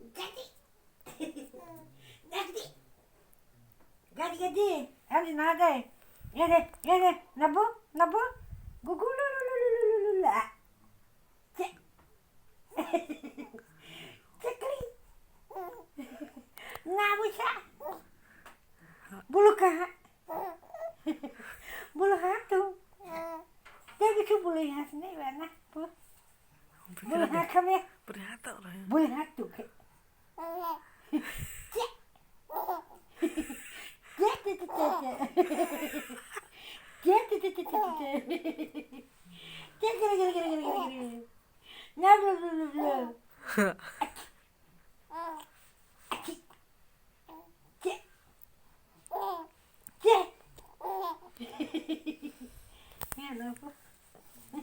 Gadi. Gadi. Gadi gadi. Hadi nagai. Yede. Nabu. Gugulululululula. Cek. Cekli. Ngabusa. Bulu kaha. Bulu hatu. Jadi tu bulu hat ni mana? Bulu hat kami. Bulu hatu ke. Cek.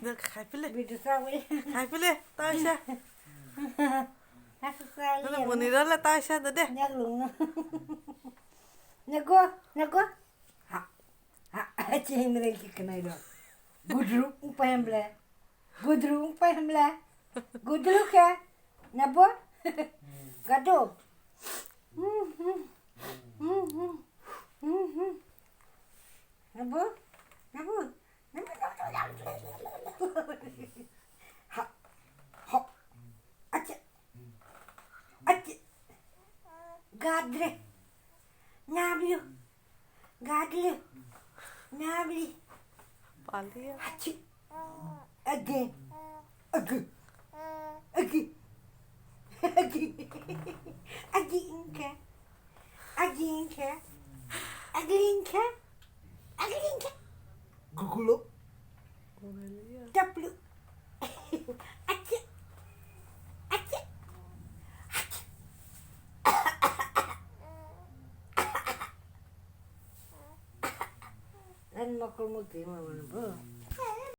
Được khai pile. Video sao vậy? Khai pile. Tao isa. Aku sao Nó boni đó là tao isa đó đấy. Nhắc luôn. Nago. Ha. Chị người kia này đó. Gudru paham bela. Gudru ka. Nabo. Gado. Nabo. Ha. Ache. Gadre. Nabli. Palia. Ache. Again. Aglinka. Gugulo. Taplu. Ache. Dan makul muti mana